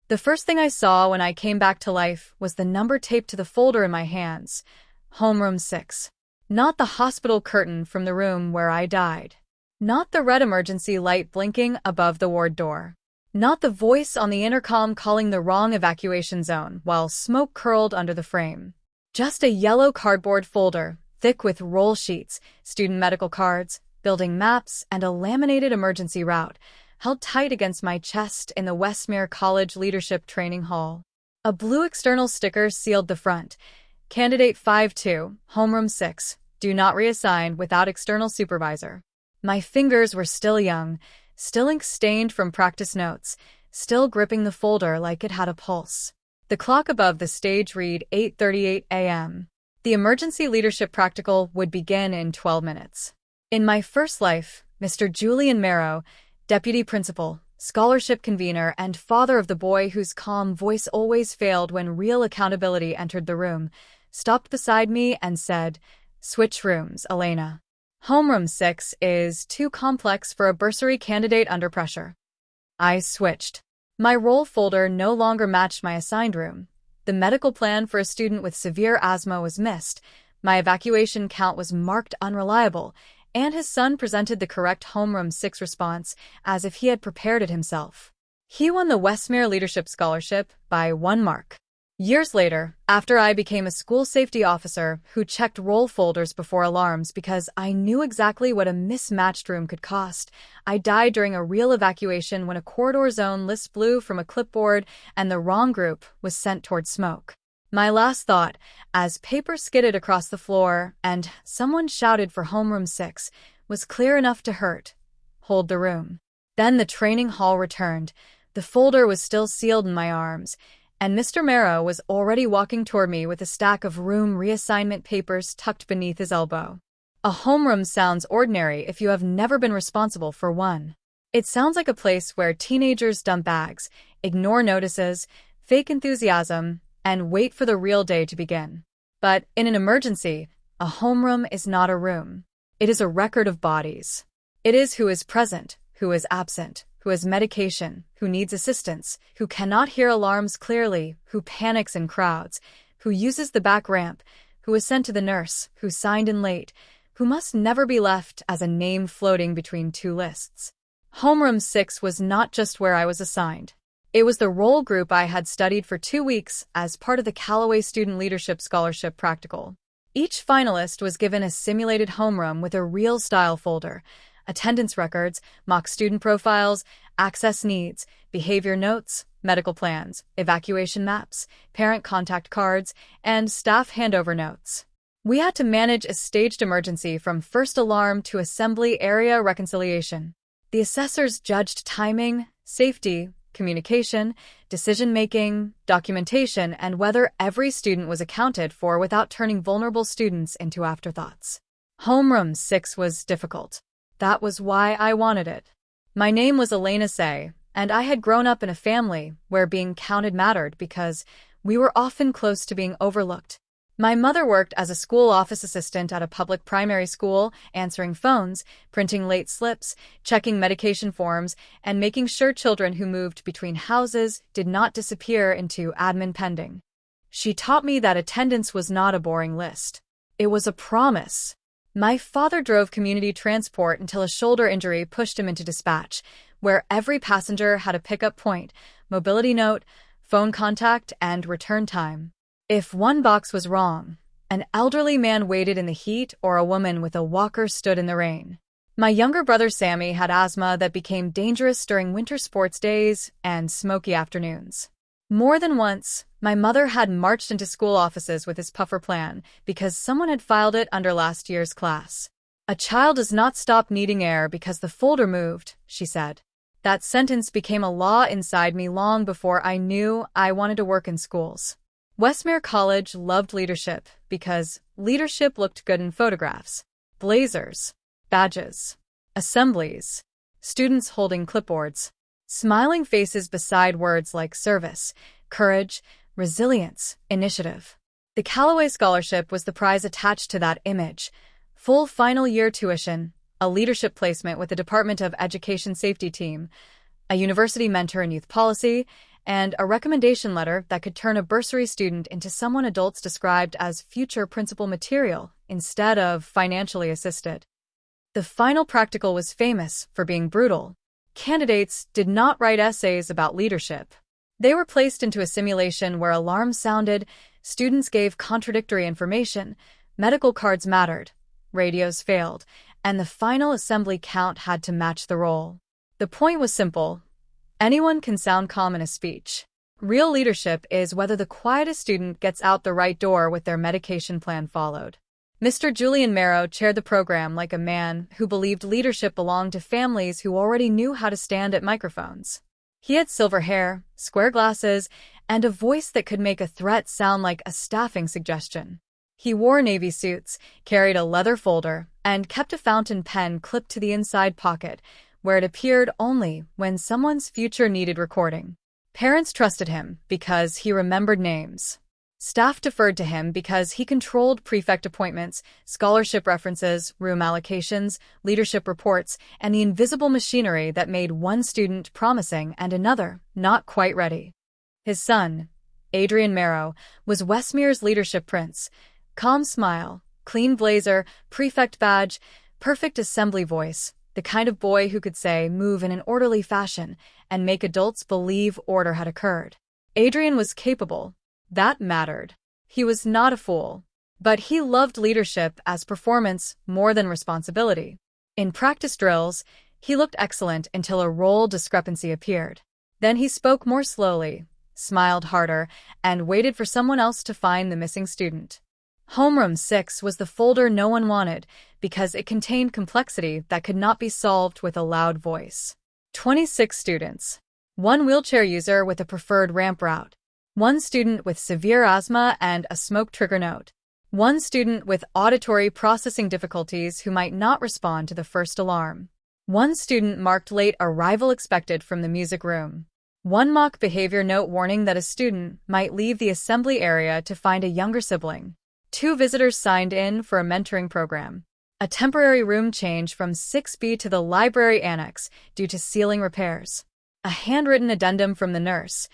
The first thing I saw when I came back to life was the number taped to the folder in my hands. Homeroom 6. Not the hospital curtain from the room where I died. Not the red emergency light blinking above the ward door. Not the voice on the intercom calling the wrong evacuation zone while smoke curled under the frame. Just a yellow cardboard folder, thick with roll sheets, student medical cards, building maps, and a laminated emergency route, held tight against my chest in the Westmere College Leadership Training Hall. A blue external sticker sealed the front. Candidate 5-2, Homeroom 6, do not reassign without external supervisor. My fingers were still young, still ink-stained from practice notes, still gripping the folder like it had a pulse. The clock above the stage read 8:38 a.m. The emergency leadership practical would begin in 12 minutes. In my first life, Mr. Julian Marrow, deputy principal, scholarship convener, and father of the boy whose calm voice always failed when real accountability entered the room, stopped beside me and said, "Switch rooms, Elena. Homeroom 6 is too complex for a bursary candidate under pressure." I switched. My roll folder no longer matched my assigned room. The medical plan for a student with severe asthma was missed, my evacuation count was marked unreliable, and his son presented the correct Homeroom 6 response as if he had prepared it himself. He won the Westmere Leadership Scholarship by 1 mark. Years later, after I became a school safety officer who checked roll folders before alarms because I knew exactly what a mismatched room could cost, I died during a real evacuation when a corridor zone list blew from a clipboard and the wrong group was sent toward smoke. My last thought, as paper skidded across the floor and someone shouted for Homeroom 6, was clear enough to hurt. Hold the room. Then the training hall returned. The folder was still sealed in my arms, and Mr. Marrow was already walking toward me with a stack of room reassignment papers tucked beneath his elbow. A homeroom sounds ordinary if you have never been responsible for one. It sounds like a place where teenagers dump bags, ignore notices, fake enthusiasm, and wait for the real day to begin. But in an emergency, a homeroom is not a room. It is a record of bodies. It is who is present, who is absent, who has medication, who needs assistance, who cannot hear alarms clearly, who panics in crowds, who uses the back ramp, who is sent to the nurse, who signed in late, who must never be left as a name floating between two lists. Homeroom 6 was not just where I was assigned. It was the role group I had studied for 2 weeks as part of the Callaway Student Leadership Scholarship Practical. Each finalist was given a simulated homeroom with a real style folder, attendance records, mock student profiles, access needs, behavior notes, medical plans, evacuation maps, parent contact cards, and staff handover notes. We had to manage a staged emergency from first alarm to assembly area reconciliation. The assessors judged timing, safety, communication, decision-making, documentation, and whether every student was accounted for without turning vulnerable students into afterthoughts. Homeroom 6 was difficult. That was why I wanted it. My name was Elena Say, and I had grown up in a family where being counted mattered because we were often close to being overlooked. My mother worked as a school office assistant at a public primary school, answering phones, printing late slips, checking medication forms, and making sure children who moved between houses did not disappear into admin pending. She taught me that attendance was not a boring list. It was a promise. My father drove community transport until a shoulder injury pushed him into dispatch, where every passenger had a pickup point, mobility note, phone contact, and return time. If one box was wrong, an elderly man waited in the heat or a woman with a walker stood in the rain. My younger brother Sammy had asthma that became dangerous during winter sports days and smoky afternoons. More than once, my mother had marched into school offices with his puffer plan because someone had filed it under last year's class. "A child does not stop needing air because the folder moved," she said. That sentence became a law inside me long before I knew I wanted to work in schools. Westmere College loved leadership because leadership looked good in photographs. Blazers, badges, assemblies, students holding clipboards, smiling faces beside words like service, courage, resilience, initiative. The Callaway Scholarship was the prize attached to that image. Full final year tuition, a leadership placement with the Department of Education Safety Team, a university mentor in youth policy, and a recommendation letter that could turn a bursary student into someone adults described as future principal material instead of financially assisted. The final practical was famous for being brutal. Candidates did not write essays about leadership. They were placed into a simulation where alarms sounded, students gave contradictory information, medical cards mattered, radios failed, and the final assembly count had to match the roll. The point was simple. Anyone can sound calm in a speech. Real leadership is whether the quietest student gets out the right door with their medication plan followed. Mr. Julian Marrow chaired the program like a man who believed leadership belonged to families who already knew how to stand at microphones. He had silver hair, square glasses, and a voice that could make a threat sound like a staffing suggestion. He wore navy suits, carried a leather folder, and kept a fountain pen clipped to the inside pocket, where it appeared only when someone's future needed recording. Parents trusted him because he remembered names. Staff deferred to him because he controlled prefect appointments, scholarship references, room allocations, leadership reports, and the invisible machinery that made one student promising and another not quite ready. His son, Adrian Marrow, was Westmere's leadership prince. Calm smile, clean blazer, prefect badge, perfect assembly voice, the kind of boy who could say, "Move in an orderly fashion," and make adults believe order had occurred. Adrian was capable. That mattered. He was not a fool. But he loved leadership as performance more than responsibility. In practice drills, he looked excellent until a role discrepancy appeared. Then he spoke more slowly, smiled harder, and waited for someone else to find the missing student. Homeroom 6 was the folder no one wanted because it contained complexity that could not be solved with a loud voice. 26 students. One wheelchair user with a preferred ramp route. One student with severe asthma and a smoke trigger note. One student with auditory processing difficulties who might not respond to the first alarm. One student marked late arrival expected from the music room. One mock behavior note warning that a student might leave the assembly area to find a younger sibling. 2 visitors signed in for a mentoring program. A temporary room change from 6B to the library annex due to ceiling repairs. A handwritten addendum from the nurse.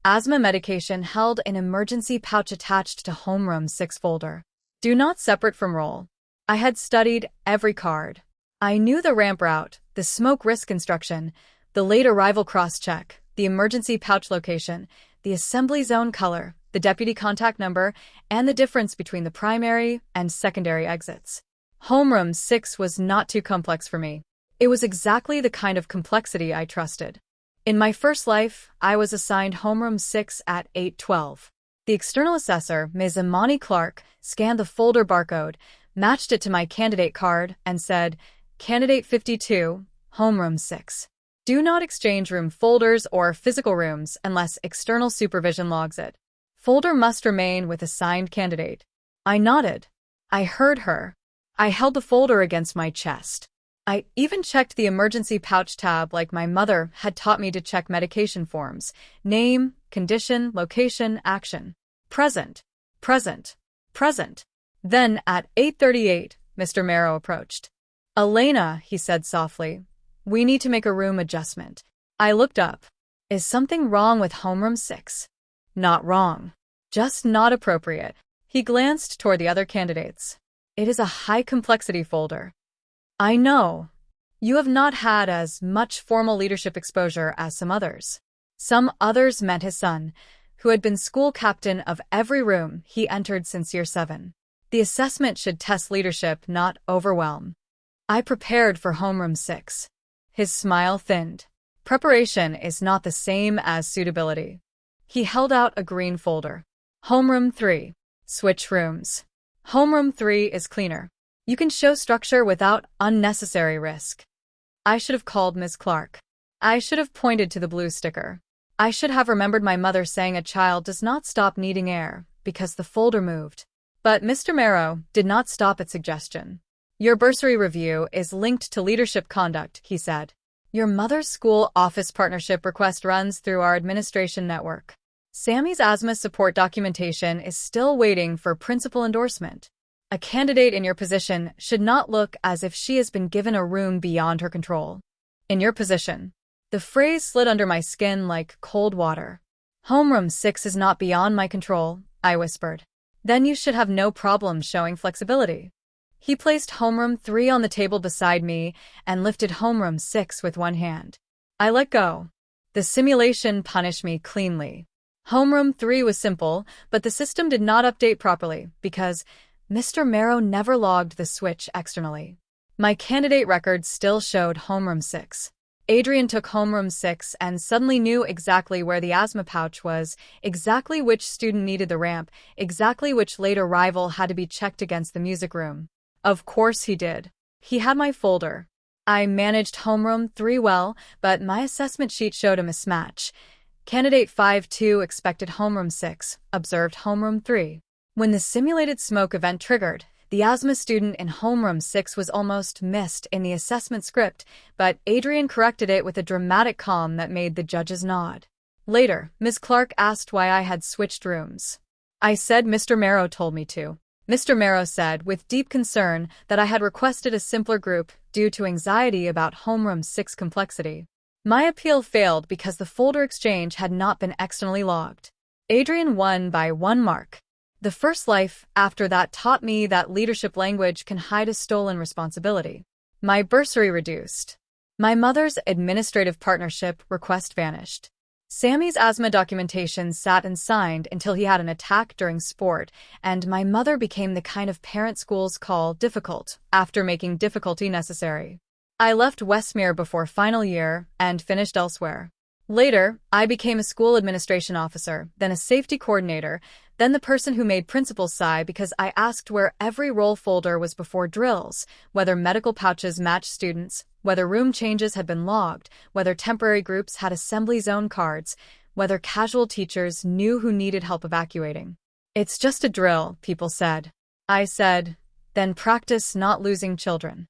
Asthma medication held in emergency pouch attached to Homeroom 6 folder. Do not separate from roll. I had studied every card. I knew the ramp route, the smoke risk instruction, the late arrival cross-check, the emergency pouch location, the assembly zone color, the deputy contact number, and the difference between the primary and secondary exits. Homeroom 6 was not too complex for me. It was exactly the kind of complexity I trusted. In my first life, I was assigned Homeroom 6 at 8:12. The external assessor, Ms. Imani Clark, scanned the folder barcode, matched it to my candidate card, and said, "Candidate 52, Homeroom 6. Do not exchange room folders or physical rooms unless external supervision logs it. Folder must remain with assigned candidate." I nodded. I heard her. I held the folder against my chest. I even checked the emergency pouch tab like my mother had taught me to check medication forms. Name, condition, location, action. Present, present, present. Then at 8:38, Mr. Marrow approached. "Elena," he said softly, "we need to make a room adjustment." I looked up. Is something wrong with Homeroom 6? Not wrong. Just not appropriate. He glanced toward the other candidates. It is a high-complexity folder. I know. You have not had as much formal leadership exposure as some others. Some others meant his son, who had been school captain of every room he entered since year 7. The assessment should test leadership, not overwhelm. I prepared for Homeroom 6. His smile thinned. Preparation is not the same as suitability. He held out a green folder. Homeroom 3. Switch rooms. Homeroom 3 is cleaner. You can show structure without unnecessary risk. I should have called Ms. Clark. I should have pointed to the blue sticker. I should have remembered my mother saying a child does not stop needing air because the folder moved. But Mr. Marrow did not stop at suggestion. Your bursary review is linked to leadership conduct, he said. Your mother's school office partnership request runs through our administration network. Sammy's asthma support documentation is still waiting for principal endorsement. A candidate in your position should not look as if she has been given a room beyond her control. In your position. The phrase slid under my skin like cold water. Homeroom 6 is not beyond my control, I whispered. Then you should have no problem showing flexibility. He placed Homeroom 3 on the table beside me and lifted Homeroom 6 with one hand. I let go. The simulation punished me cleanly. Homeroom 3 was simple, but the system did not update properly because Mr. Marrow never logged the switch externally. My candidate records still showed Homeroom 6. Adrian took Homeroom 6 and suddenly knew exactly where the asthma pouch was, exactly which student needed the ramp, exactly which late arrival had to be checked against the music room. Of course he did. He had my folder. I managed Homeroom 3 well, but my assessment sheet showed a mismatch. Candidate 5-2 expected Homeroom 6, observed Homeroom 3. When the simulated smoke event triggered, the asthma student in Homeroom 6 was almost missed in the assessment script, but Adrian corrected it with a dramatic calm that made the judges nod. Later, Ms. Clark asked why I had switched rooms. I said Mr. Marrow told me to. Mr. Marrow said, with deep concern, that I had requested a simpler group due to anxiety about Homeroom 6 complexity. My appeal failed because the folder exchange had not been externally logged. Adrian won by 1 mark. The first life after that taught me that leadership language can hide a stolen responsibility. My bursary reduced. My mother's administrative partnership request vanished. Sammy's asthma documentation sat and signed until he had an attack during sport, and my mother became the kind of parent schools call difficult after making difficulty necessary. I left Westmere before final year and finished elsewhere. Later, I became a school administration officer, then a safety coordinator, then the person who made principals sigh because I asked where every roll folder was before drills, whether medical pouches matched students, whether room changes had been logged, whether temporary groups had assembly zone cards, whether casual teachers knew who needed help evacuating. It's just a drill, people said. I said, then practice not losing children.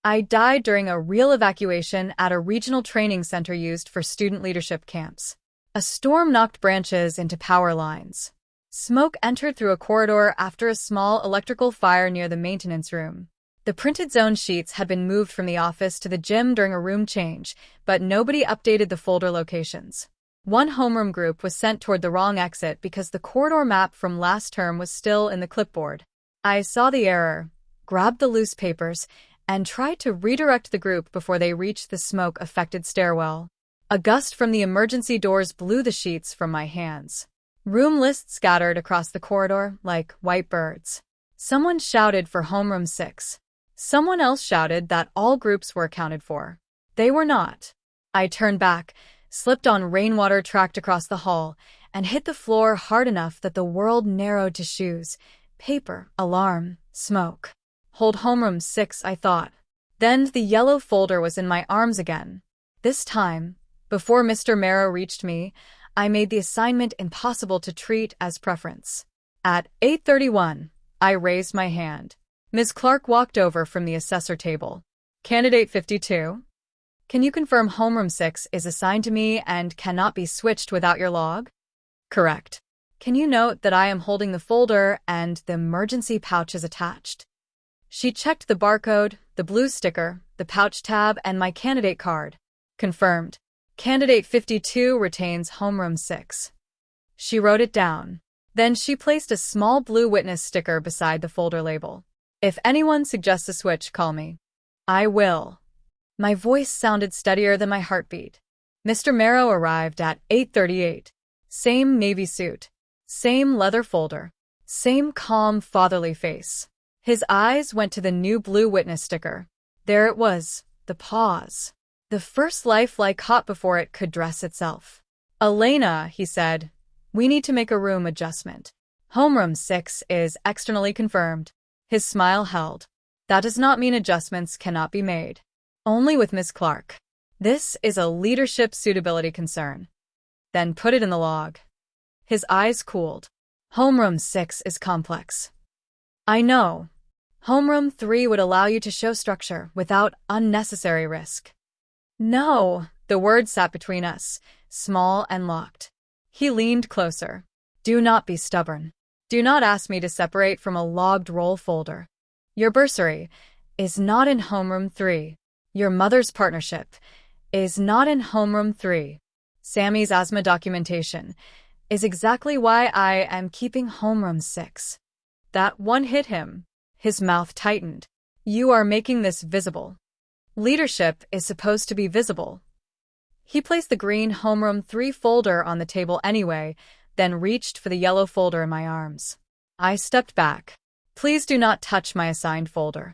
I died during a real evacuation at a regional training center used for student leadership camps. A storm knocked branches into power lines. Smoke entered through a corridor after a small electrical fire near the maintenance room. The printed zone sheets had been moved from the office to the gym during a room change, but nobody updated the folder locations. One homeroom group was sent toward the wrong exit because the corridor map from last term was still in the clipboard. I saw the error, grabbed the loose papers, and tried to redirect the group before they reached the smoke-affected stairwell. A gust from the emergency doors blew the sheets from my hands. Room lists scattered across the corridor like white birds. Someone shouted for Homeroom 6. Someone else shouted that all groups were accounted for. They were not. I turned back, slipped on rainwater tracked across the hall, and hit the floor hard enough that the world narrowed to shoes. Paper, alarm, smoke. Hold Homeroom 6, I thought. Then the yellow folder was in my arms again. This time, before Mr. Marrow reached me, I made the assignment impossible to treat as preference. At 8:31, I raised my hand. Ms. Clark walked over from the assessor table. Candidate 52? Can you confirm Homeroom 6 is assigned to me and cannot be switched without your log? Correct. Can you note that I am holding the folder and the emergency pouch is attached? She checked the barcode, the blue sticker, the pouch tab, and my candidate card. Confirmed. Candidate 52 retains Homeroom 6. She wrote it down. Then she placed a small blue witness sticker beside the folder label. If anyone suggests a switch, call me. I will. My voice sounded steadier than my heartbeat. Mr. Marrow arrived at 8:38. Same navy suit. Same leather folder. Same calm, fatherly face. His eyes went to the new blue witness sticker. There it was, the pause. The first lifelike hot before it could dress itself. Elena, he said, we need to make a room adjustment. Homeroom 6 is externally confirmed. His smile held. That does not mean adjustments cannot be made. Only with Ms. Clark. This is a leadership suitability concern. Then put it in the log. His eyes cooled. Homeroom 6 is complex. I know. Homeroom 3 would allow you to show structure without unnecessary risk. No, the word sat between us, small and locked. He leaned closer. Do not be stubborn. Do not ask me to separate from a logged roll folder. Your bursary is not in Homeroom 3. Your mother's partnership is not in Homeroom 3. Sammy's asthma documentation is exactly why I am keeping Homeroom 6. That one hit him. His mouth tightened. You are making this visible. Leadership is supposed to be visible. He placed the green Homeroom 3 folder on the table anyway, then reached for the yellow folder in my arms. I stepped back. Please do not touch my assigned folder.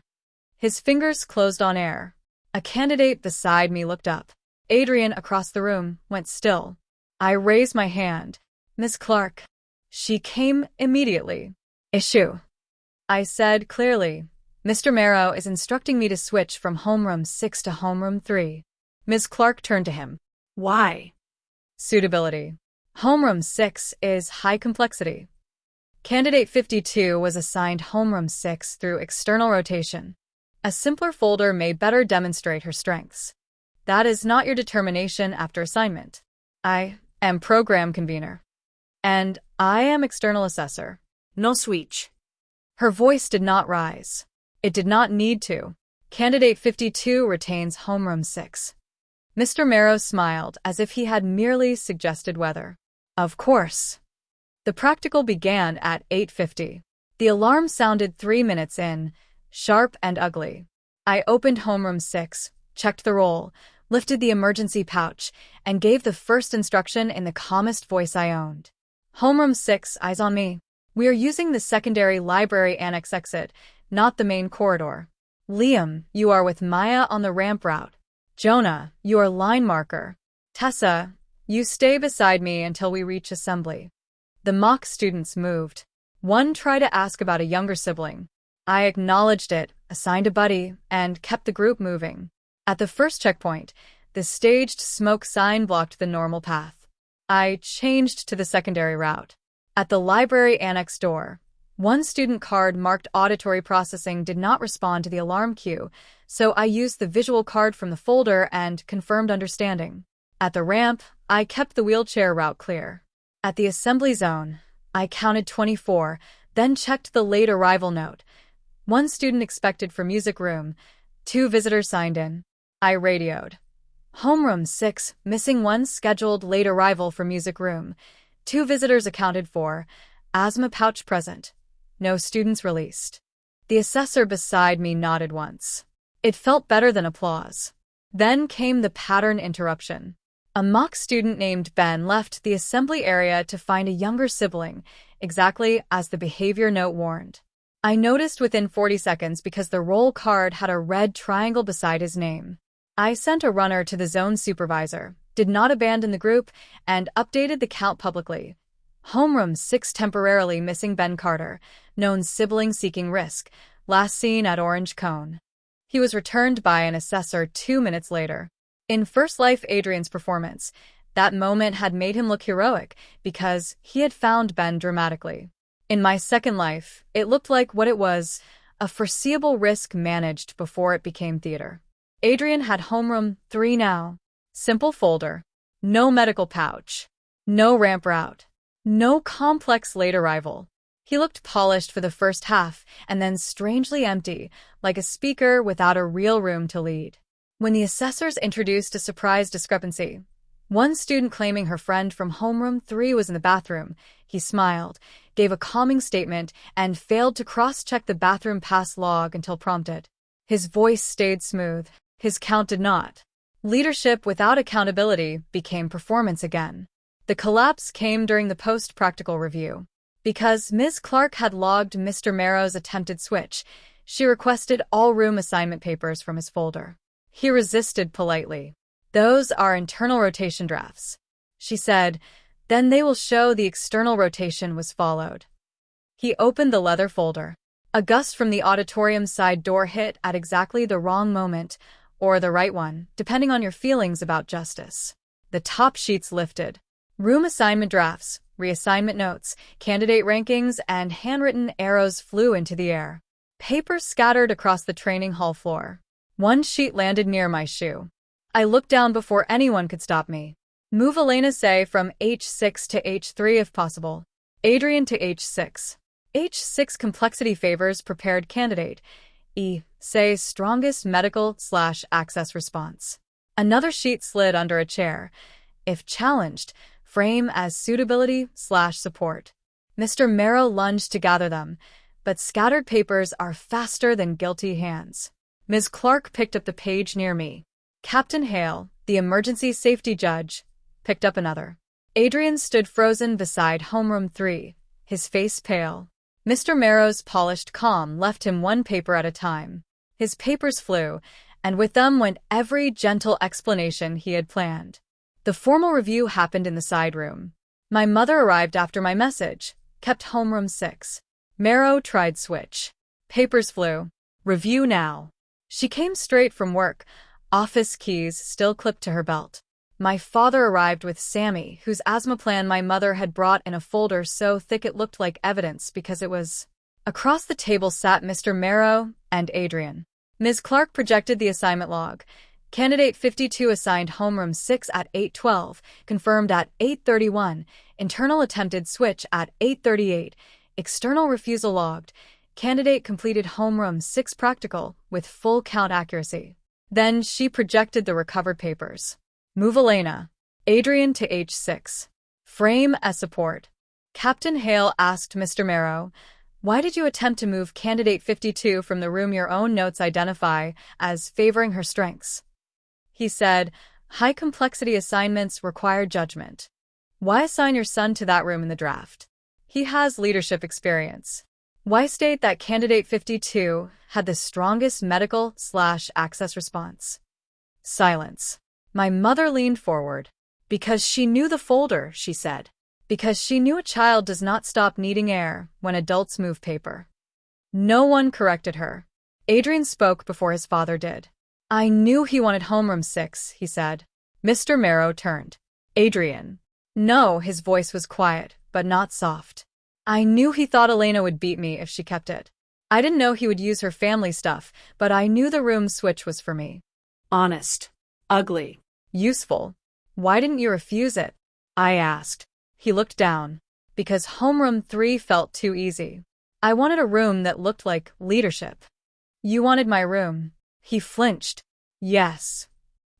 His fingers closed on air. A candidate beside me looked up. Adrian, across the room, went still. I raised my hand. Miss Clark. She came immediately. Issue. I said clearly. Mr. Marrow is instructing me to switch from Homeroom 6 to Homeroom 3. Ms. Clark turned to him. Why? Suitability. Homeroom 6 is high complexity. Candidate 52 was assigned Homeroom 6 through external rotation. A simpler folder may better demonstrate her strengths. That is not your determination after assignment. I am program convener. And I am external assessor. No switch. Her voice did not rise. It did not need to. Candidate 52 retains Homeroom 6. Mr. Marrow smiled as if he had merely suggested weather. Of course. The practical began at 8:50. The alarm sounded 3 minutes in, sharp and ugly. I opened Homeroom 6, checked the roll, lifted the emergency pouch, and gave the first instruction in the calmest voice I owned. Homeroom 6, eyes on me. We are using the secondary library annex exit, not the main corridor. Liam, you are with Maya on the ramp route. Jonah, you are line marker. Tessa, you stay beside me until we reach assembly. The mock students moved. One tried to ask about a younger sibling. I acknowledged it, assigned a buddy, and kept the group moving. At the first checkpoint, the staged smoke sign blocked the normal path. I changed to the secondary route. At the library annex door, one student card marked auditory processing did not respond to the alarm cue, so I used the visual card from the folder and confirmed understanding. At the ramp, I kept the wheelchair route clear. At the assembly zone, I counted 24, then checked the late arrival note. One student expected for music room. 2 visitors signed in. I radioed. Homeroom 6, missing 1 scheduled late arrival for music room. 2 visitors accounted for. Asthma pouch present. No students released. The assessor beside me nodded once. It felt better than applause. Then came the pattern interruption. A mock student named Ben left the assembly area to find a younger sibling, exactly as the behavior note warned. I noticed within 40 seconds because the roll card had a red triangle beside his name. I sent a runner to the zone supervisor, did not abandon the group, and updated the count publicly. Homeroom 6 temporarily missing Ben Carter, known sibling seeking risk, last seen at Orange Cone. He was returned by an assessor 2 minutes later. In First Life Adrian's performance, that moment had made him look heroic because he had found Ben dramatically. In my second life, it looked like what it was, a foreseeable risk managed before it became theater. Adrian had Homeroom 3 now. Simple folder. No medical pouch. No ramp route. No complex late arrival. He looked polished for the first half and then strangely empty, like a speaker without a real room to lead. When the assessors introduced a surprise discrepancy, one student claiming her friend from Homeroom 3 was in the bathroom, he smiled, gave a calming statement, and failed to cross-check the bathroom pass log until prompted. His voice stayed smooth. His count did not. Leadership without accountability became performance again. The collapse came during the post-practical review. Because Ms. Clark had logged Mr. Marrow's attempted switch, she requested all room assignment papers from his folder. He resisted politely. Those are internal rotation drafts, she said. Then they will show the external rotation was followed. He opened the leather folder. A gust from the auditorium side door hit at exactly the wrong moment, or the right one, depending on your feelings about justice. The top sheets lifted. Room assignment drafts, reassignment notes, candidate rankings, and handwritten arrows flew into the air. Papers scattered across the training hall floor. One sheet landed near my shoe. I looked down before anyone could stop me. Move Elena Say from H6 to H3 if possible. Adrian to H6. H6 complexity favors prepared candidate. E. Say strongest medical/access response. Another sheet slid under a chair. If challenged, frame as suitability/support. Mr. Marrow lunged to gather them, but scattered papers are faster than guilty hands. Ms. Clark picked up the page near me. Captain Hale, the emergency safety judge, picked up another. Adrian stood frozen beside Homeroom 3, his face pale. Mr. Marrow's polished calm left him one paper at a time. His papers flew, and with them went every gentle explanation he had planned. The formal review happened in the side room. My mother arrived after my message, kept Homeroom 6. Marrow tried switch. Papers flew. Review now. She came straight from work, office keys still clipped to her belt. My father arrived with Sammy, whose asthma plan my mother had brought in a folder so thick it looked like evidence because it was. Across the table sat Mr. Marrow and Adrian. Ms. Clark projected the assignment log. Candidate 52 assigned Homeroom 6 at 8:12, confirmed at 8:31, internal attempted switch at 8:38, external refusal logged. Candidate completed Homeroom 6 practical with full count accuracy. Then she projected the recovered papers. Move Elena. Adrian to H6. Frame as support. Captain Hale asked Mr. Marrow, "Why did you attempt to move Candidate 52 from the room your own notes identify as favoring her strengths?" He said, "High complexity assignments require judgment. Why assign your son to that room in the draft? He has leadership experience. Why state that Candidate 52 had the strongest medical/access response?" Silence. My mother leaned forward. "Because she knew the folder," she said. "Because she knew a child does not stop needing air when adults move paper." No one corrected her. Adrian spoke before his father did. "I knew he wanted Homeroom 6, he said. Mr. Marrow turned. "Adrian." No, his voice was quiet, but not soft. "I knew he thought Elena would beat me if she kept it. I didn't know he would use her family stuff, but I knew the room switch was for me." Honest. Ugly. Useful. "Why didn't you refuse it?" I asked. He looked down. "Because Homeroom 3 felt too easy. I wanted a room that looked like leadership." "You wanted my room." He flinched. Yes.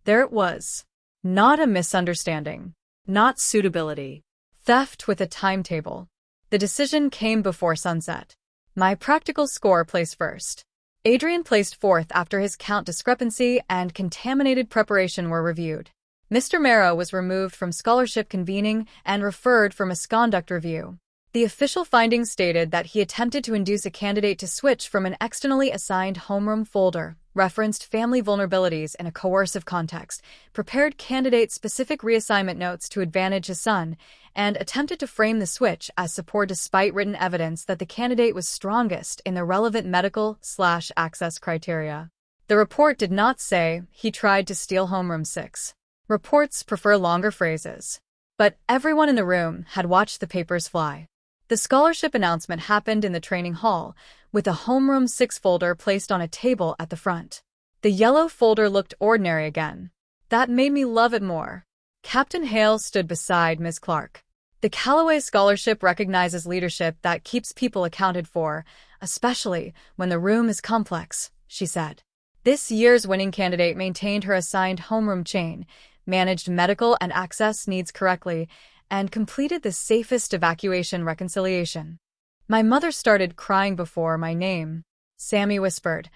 There it was. Not a misunderstanding. Not suitability. Theft with a timetable. The decision came before sunset. My practical score placed first. Adrian placed fourth after his count discrepancy and contaminated preparation were reviewed. Mr. Marrow was removed from scholarship convening and referred for misconduct review. The official findings stated that he attempted to induce a candidate to switch from an externally assigned homeroom folder, referenced family vulnerabilities in a coercive context, prepared candidate-specific reassignment notes to advantage his son, and attempted to frame the switch as support despite written evidence that the candidate was strongest in the relevant medical/access criteria. The report did not say he tried to steal Homeroom 6. Reports prefer longer phrases. But everyone in the room had watched the papers fly. The scholarship announcement happened in the training hall, with a Homeroom 6 folder placed on a table at the front. The yellow folder looked ordinary again. That made me love it more. Captain Hale stood beside Ms. Clark. "The Callaway Scholarship recognizes leadership that keeps people accounted for, especially when the room is complex," she said. This year's winning candidate maintained her assigned homeroom chain, managed medical and access needs correctly, and completed the safest evacuation reconciliation. My mother started crying before my name. Sammy whispered,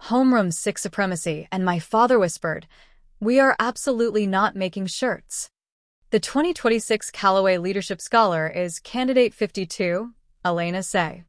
"Homeroom 6 supremacy," and my father whispered, "We are absolutely not making shirts." The 2026 Callaway Leadership Scholar is Candidate 52, Elena Say.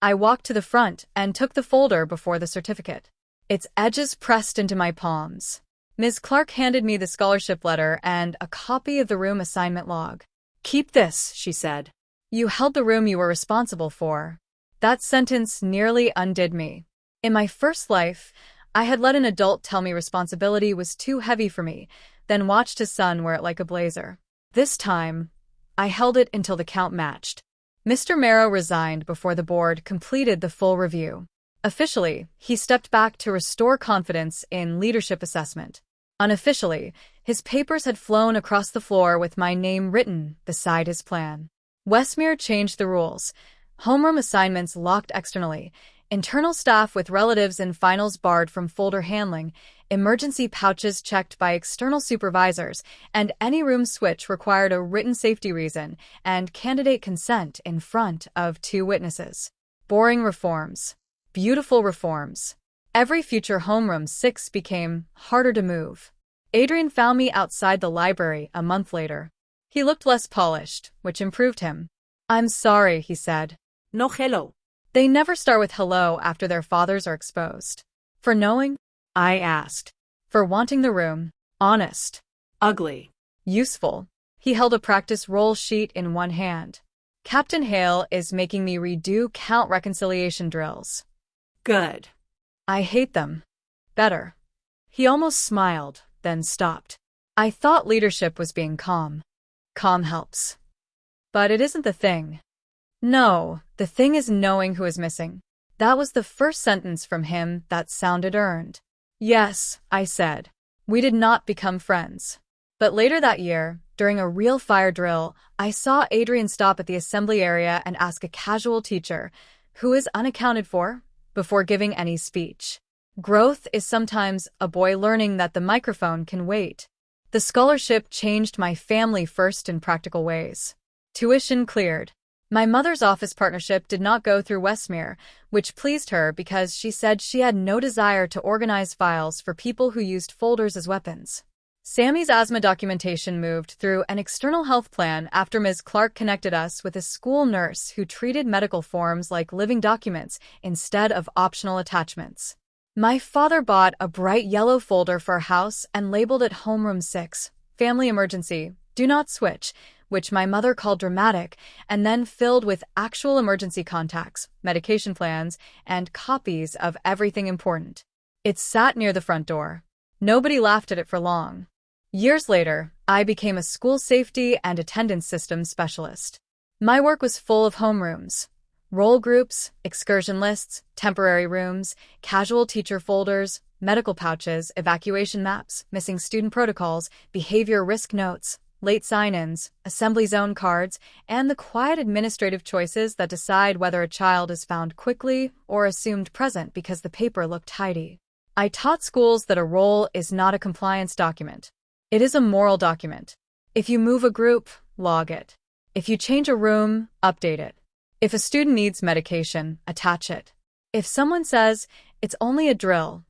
I walked to the front and took the folder before the certificate. Its edges pressed into my palms. Ms. Clark handed me the scholarship letter and a copy of the room assignment log. "Keep this," she said. "You held the room you were responsible for." That sentence nearly undid me. In my first life, I had let an adult tell me responsibility was too heavy for me, then watched his son wear it like a blazer. This time, I held it until the count matched. Mr. Marrow resigned before the board completed the full review. Officially, he stepped back to restore confidence in leadership assessment. Unofficially, his papers had flown across the floor with my name written beside his plan. Westmere changed the rules. Homeroom assignments locked externally, internal staff with relatives in finals barred from folder handling, emergency pouches checked by external supervisors, and any room switch required a written safety reason and candidate consent in front of 2 witnesses. Boring reforms. Beautiful reforms. Every future Homeroom 6 became harder to move. Adrian found me outside the library a month later. He looked less polished, which improved him. "I'm sorry," he said. No hello. They never start with hello after their fathers are exposed. "For knowing?" I asked. "For wanting the room. Honest. Ugly. Useful." He held a practice roll sheet in one hand. "Captain Hale is making me redo count reconciliation drills." Good. "I hate them." "Better." He almost smiled, then stopped. I thought leadership was being calm. Calm helps. But it isn't the thing. No, the thing is knowing who is missing. That was the first sentence from him that sounded earned. "Yes," I said. We did not become friends. But later that year, during a real fire drill, I saw Adrian stop at the assembly area and ask a casual teacher, "Who is unaccounted for?" before giving any speech. Growth is sometimes a boy learning that the microphone can wait. The scholarship changed my family first in practical ways. Tuition cleared. My mother's office partnership did not go through Westmere, which pleased her because she said she had no desire to organize files for people who used folders as weapons. Sammy's asthma documentation moved through an external health plan after Ms. Clark connected us with a school nurse who treated medical forms like living documents instead of optional attachments. My father bought a bright yellow folder for our house and labeled it Homeroom 6, Family Emergency, Do Not Switch, which my mother called dramatic, and then filled with actual emergency contacts, medication plans, and copies of everything important. It sat near the front door. Nobody laughed at it for long. Years later, I became a school safety and attendance systems specialist. My work was full of homerooms. Roll groups, excursion lists, temporary rooms, casual teacher folders, medical pouches, evacuation maps, missing student protocols, behavior risk notes, late sign-ins, assembly zone cards, and the quiet administrative choices that decide whether a child is found quickly or assumed present because the paper looked tidy. I taught schools that a roll is not a compliance document. It is a moral document. If you move a group, log it. If you change a room, update it. If a student needs medication, attach it. If someone says, "It's only a drill,"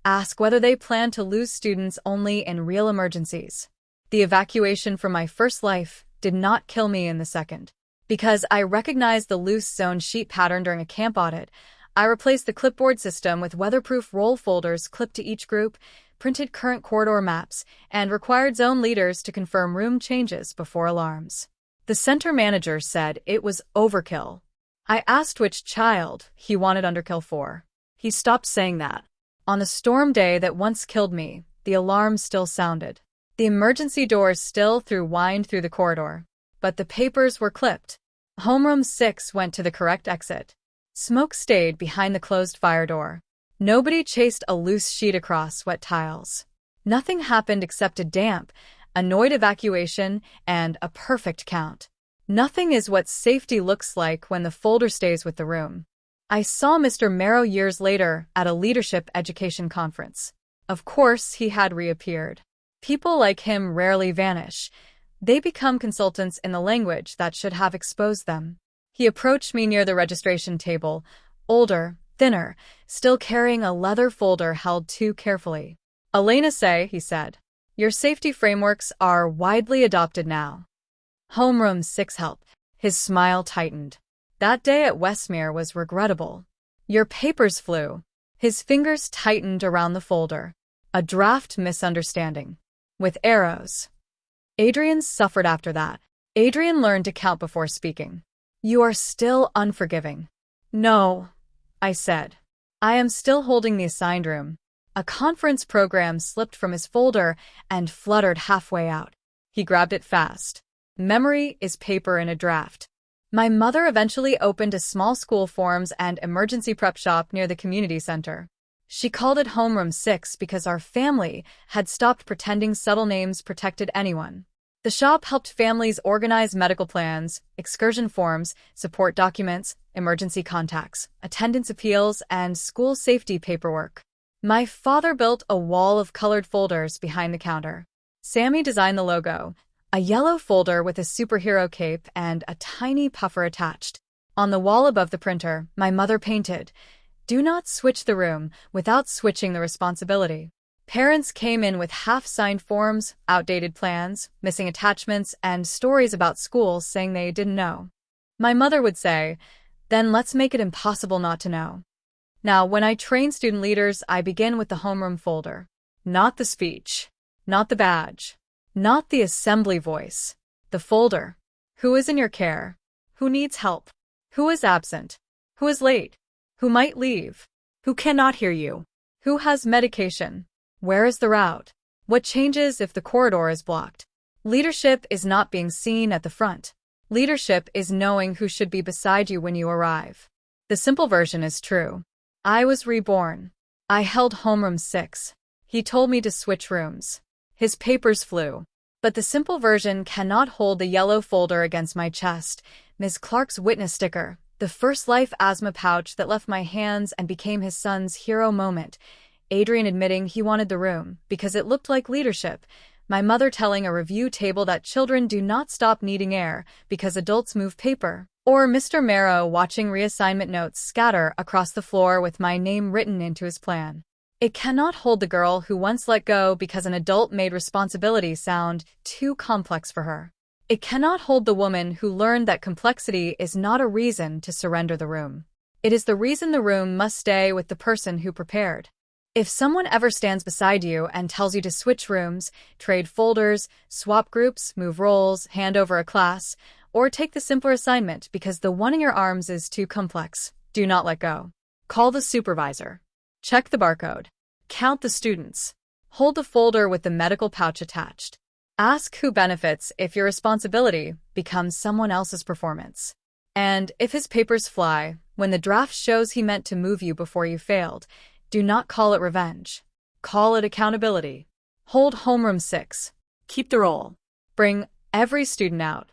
ask whether they plan to lose students only in real emergencies. The evacuation from my first life did not kill me in the second. Because I recognized the loose zone sheet pattern during a camp audit, I replaced the clipboard system with weatherproof roll folders clipped to each group, printed current corridor maps, and required zone leaders to confirm room changes before alarms. The center manager said it was overkill. I asked which child he wanted underkill for. He stopped saying that. On the storm day that once killed me, the alarm still sounded. The emergency doors still whined through the corridor. But the papers were clipped. Homeroom 6 went to the correct exit. Smoke stayed behind the closed fire door. Nobody chased a loose sheet across wet tiles. Nothing happened except a damp, annoyed evacuation, and a perfect count. Nothing is what safety looks like when the folder stays with the room. I saw Mr. Merrow years later at a leadership education conference. Of course, he had reappeared. People like him rarely vanish. They become consultants in the language that should have exposed them. He approached me near the registration table, older, thinner, still carrying a leather folder held too carefully. "Elena Say," he said, "your safety frameworks are widely adopted now." Homeroom 6 help. His smile tightened. That day at Westmere was regrettable. Your papers flew. His fingers tightened around the folder. A draft misunderstanding. With arrows. Adrian suffered after that. Adrian learned to count before speaking. "You are still unforgiving." "No," I said. "I am still holding the assigned room." A conference program slipped from his folder and fluttered halfway out. He grabbed it fast. Memory is paper in a draft. My mother eventually opened a small school forms and emergency prep shop near the community center. She called it Homeroom 6 because our family had stopped pretending subtle names protected anyone. The shop helped families organize medical plans, excursion forms, support documents, emergency contacts, attendance appeals, and school safety paperwork. My father built a wall of colored folders behind the counter. Sammy designed the logo, a yellow folder with a superhero cape and a tiny puffer attached. On the wall above the printer, my mother painted, "Do not switch the room without switching the responsibility." Parents came in with half-signed forms, outdated plans, missing attachments, and stories about school saying they didn't know. My mother would say, "Then let's make it impossible not to know." Now, when I train student leaders, I begin with the homeroom folder. Not the speech. Not the badge. Not the assembly voice. The folder. Who is in your care? Who needs help? Who is absent? Who is late? Who might leave? Who cannot hear you? Who has medication? Where is the route? What changes if the corridor is blocked? Leadership is not being seen at the front. Leadership is knowing who should be beside you when you arrive. The simple version is true. I was reborn. I held homeroom 6. He told me to switch rooms. His papers flew. But the simple version cannot hold the yellow folder against my chest, Ms. Clark's witness sticker, the first life asthma pouch that left my hands and became his son's hero moment, Adrian admitting he wanted the room because it looked like leadership, my mother telling a review table that children do not stop needing air because adults move paper, or Mr. Marrow watching reassignment notes scatter across the floor with my name written into his plan. It cannot hold the girl who once let go because an adult made responsibility sound too complex for her. It cannot hold the woman who learned that complexity is not a reason to surrender the room. It is the reason the room must stay with the person who prepared. If someone ever stands beside you and tells you to switch rooms, trade folders, swap groups, move roles, hand over a class, or take the simpler assignment because the one in your arms is too complex, do not let go. Call the supervisor. Check the barcode. Count the students. Hold the folder with the medical pouch attached. Ask who benefits if your responsibility becomes someone else's performance. And if his papers fly, when the draft shows he meant to move you before you failed, do not call it revenge. Call it accountability. Hold homeroom 6. Keep the roll. Bring every student out.